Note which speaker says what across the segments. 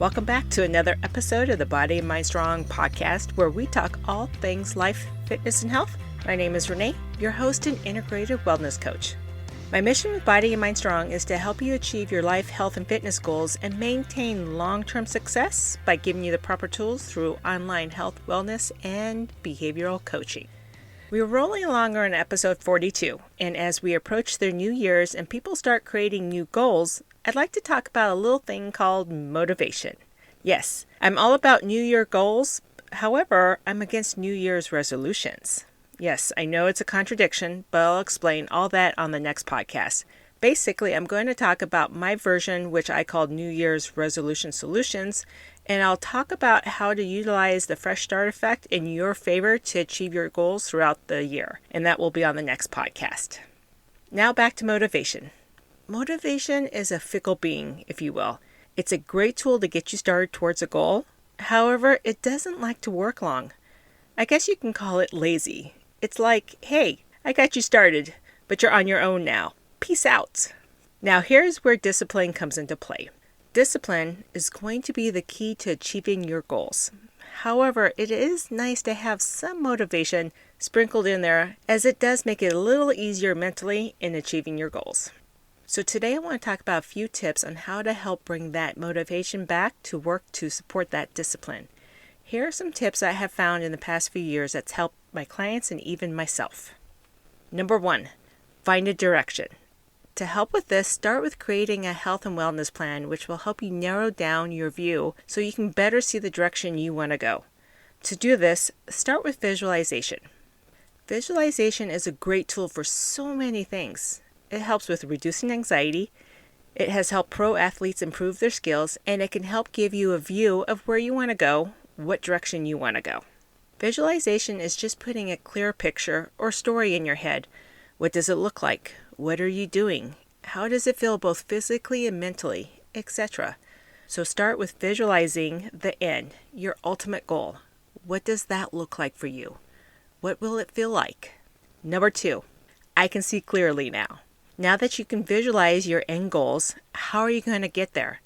Speaker 1: Welcome back to another episode of the Body and Mind Strong podcast, where we talk all things life, fitness, and health. My name is Renee, your host and integrative wellness coach. My mission with Body and Mind Strong is to help you achieve your life, health, and fitness goals and maintain long-term success by giving you the proper tools through online health, wellness, and behavioral coaching. We are rolling along on episode 42, and as we approach the new years and people start creating new goals, I'd like to talk about a little thing called motivation. Yes, I'm all about New Year goals. However, I'm against New Year's resolutions. Yes, I know it's a contradiction, but I'll explain all that on the next podcast. Basically, I'm going to talk about my version, which I call New Year's Resolution Solutions, and I'll talk about how to utilize the fresh start effect in your favor to achieve your goals throughout the year, and that will be on the next podcast. Now back to motivation. Motivation is a fickle being, if you will. It's a great tool to get you started towards a goal. However, it doesn't like to work long. I guess you can call it lazy. It's like, hey, I got you started, but you're on your own now. Peace out. Now here's where discipline comes into play. Discipline is going to be the key to achieving your goals. However, it is nice to have some motivation sprinkled in there, as it does make it a little easier mentally in achieving your goals. So today I want to talk about a few tips on how to help bring that motivation back to work to support that discipline. Here are some tips I have found in the past few years that's helped my clients and even myself. Number 1, find a direction. To help with this, start with creating a health and wellness plan, which will help you narrow down your view so you can better see the direction you want to go. To do this, start with visualization. Visualization is a great tool for so many things. It helps with reducing anxiety. It has helped pro athletes improve their skills, and it can help give you a view of where you want to go, what direction you want to go. Visualization is just putting a clear picture or story in your head. What does it look like? What are you doing? How does it feel both physically and mentally, etc.? So start with visualizing the end, your ultimate goal. What does that look like for you? What will it feel like? Number 2, I can see clearly now. Now that you can visualize your end goals, how are you going to get there?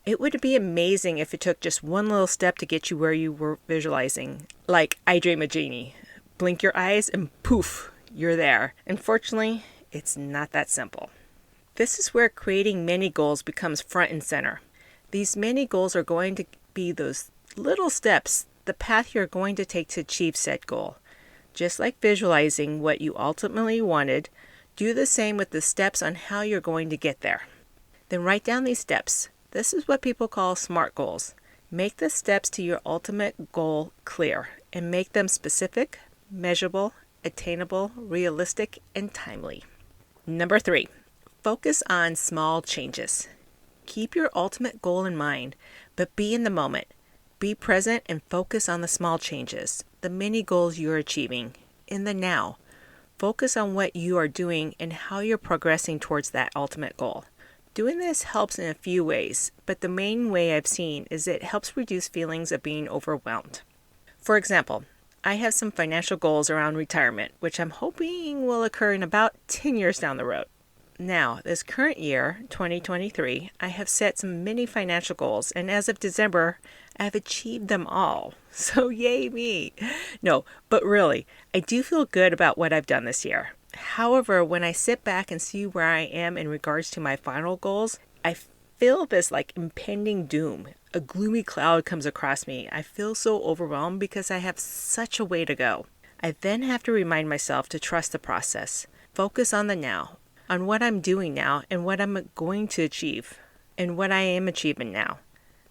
Speaker 1: It would be amazing if it took just one little step to get you where you were visualizing. Like I Dream a Genie. Blink your eyes and poof, you're there. Unfortunately, it's not that simple. This is where creating mini goals becomes front and center. These mini goals are going to be those little steps, the path you're going to take to achieve said goal. Just like visualizing what you ultimately wanted, do the same with the steps on how you're going to get there. Then write down these steps. This is what people call SMART goals. Make the steps to your ultimate goal clear and make them specific, measurable, attainable, realistic, and timely. Number 3, focus on small changes. Keep your ultimate goal in mind, but be in the moment. Be present and focus on the small changes, the mini goals you're achieving, in the now. Focus on what you are doing and how you're progressing towards that ultimate goal. Doing this helps in a few ways, but the main way I've seen is it helps reduce feelings of being overwhelmed. For example, I have some financial goals around retirement, which I'm hoping will occur in about 10 years down the road. Now, this current year, 2023, I have set some mini financial goals, and as of December, I have achieved them all. So yay me! No, but really, I do feel good about what I've done this year. However, when I sit back and see where I am in regards to my final goals, I feel this like impending doom. A gloomy cloud comes across me. I feel so overwhelmed because I have such a way to go. I then have to remind myself to trust the process. Focus on the now, on what I'm doing now and what I'm going to achieve, and what I am achieving now.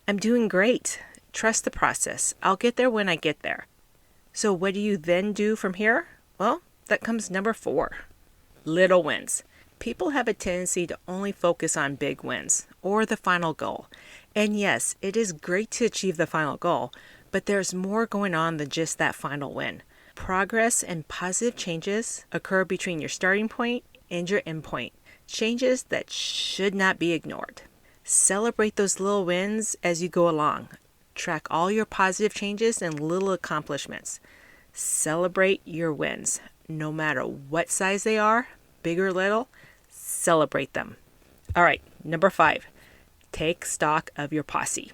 Speaker 1: I'm doing great. Trust the process. I'll get there when I get there. So what do you then do from here? Well, that comes number 4. Little wins. People have a tendency to only focus on big wins or the final goal. And yes, it is great to achieve the final goal, but there's more going on than just that final win. Progress and positive changes occur between your starting point and your end point. Changes that should not be ignored. Celebrate those little wins as you go along. Track all your positive changes and little accomplishments. Celebrate your wins. No matter what size they are, big or little, celebrate them. All right, number 5, take stock of your posse.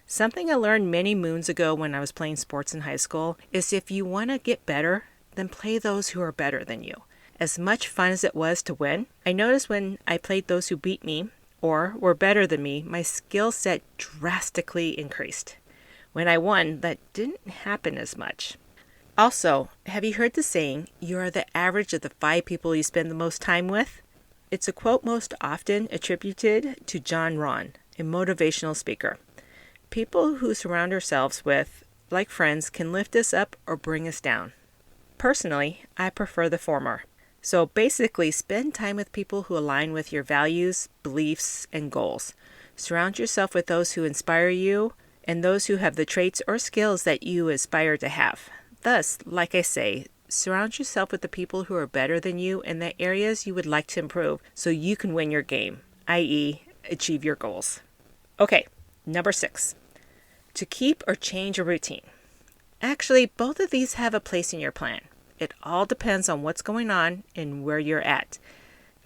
Speaker 1: Something I learned many moons ago when I was playing sports in high school is if you want to get better, then play those who are better than you. As much fun as it was to win, I noticed when I played those who beat me or were better than me, my skill set drastically increased. When I won, that didn't happen as much. Also, have you heard the saying, you are the average of the 5 people you spend the most time with? It's a quote most often attributed to John Ron, a motivational speaker. People who surround ourselves with, like friends, can lift us up or bring us down. Personally, I prefer the former. So basically, spend time with people who align with your values, beliefs, and goals. Surround yourself with those who inspire you and those who have the traits or skills that you aspire to have. Thus, like I say, surround yourself with the people who are better than you in the areas you would like to improve so you can win your game, i.e., achieve your goals. Okay, number 6. To keep or change a routine. Actually, both of these have a place in your plan. It all depends on what's going on and where you're at.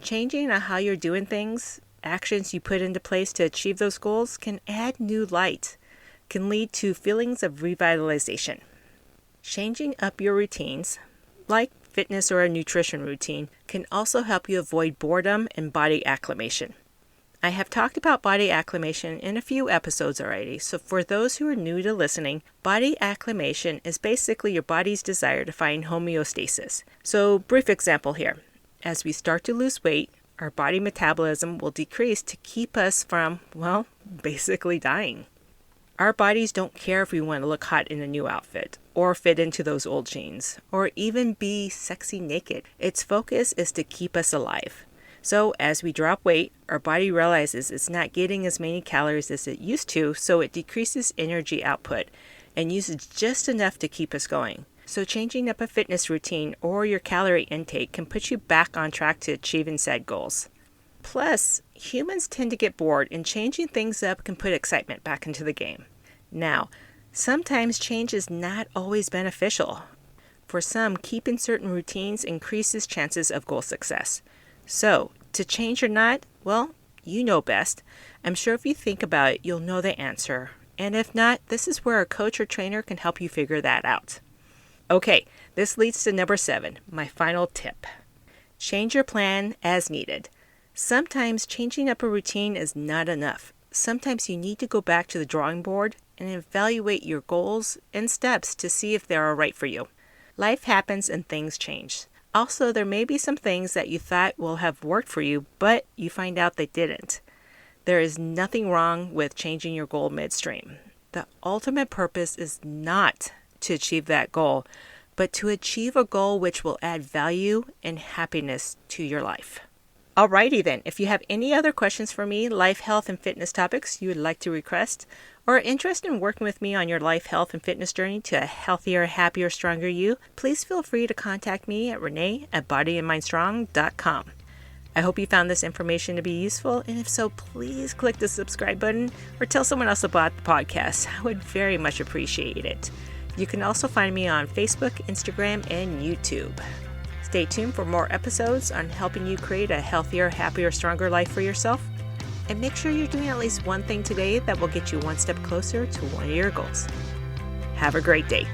Speaker 1: Changing how you're doing things, actions you put into place to achieve those goals can add new light, can lead to feelings of revitalization. Changing up your routines, like fitness or a nutrition routine, can also help you avoid boredom and body acclimation. I have talked about body acclimation in a few episodes already, so for those who are new to listening, body acclimation is basically your body's desire to find homeostasis. So, brief example here. As we start to lose weight, our body metabolism will decrease to keep us from, well, basically dying. Our bodies don't care if we want to look hot in a new outfit, or fit into those old jeans, or even be sexy naked. Its focus is to keep us alive. So as we drop weight, our body realizes it's not getting as many calories as it used to, so it decreases energy output and uses just enough to keep us going. So changing up a fitness routine or your calorie intake can put you back on track to achieving said goals. Plus, humans tend to get bored, and changing things up can put excitement back into the game. Now, sometimes change is not always beneficial. For some, keeping certain routines increases chances of goal success. So, to change or not, well, you know best. I'm sure if you think about it, you'll know the answer. And if not, this is where a coach or trainer can help you figure that out. Okay, this leads to number 7, my final tip. Change your plan as needed. Sometimes changing up a routine is not enough. Sometimes you need to go back to the drawing board and evaluate your goals and steps to see if they're all right for you. Life happens and things change. Also, there may be some things that you thought will have worked for you, but you find out they didn't. There is nothing wrong with changing your goal midstream. The ultimate purpose is not to achieve that goal, but to achieve a goal which will add value and happiness to your life. Alrighty then, if you have any other questions for me, life, health, and fitness topics you would like to request, or are interested in working with me on your life, health, and fitness journey to a healthier, happier, stronger you, please feel free to contact me at renee@bodyandmindstrong.com. I hope you found this information to be useful, and if so, please click the subscribe button or tell someone else about the podcast. I would very much appreciate it. You can also find me on Facebook, Instagram, and YouTube. Stay tuned for more episodes on helping you create a healthier, happier, stronger life for yourself. And make sure you're doing at least one thing today that will get you one step closer to one of your goals. Have a great day.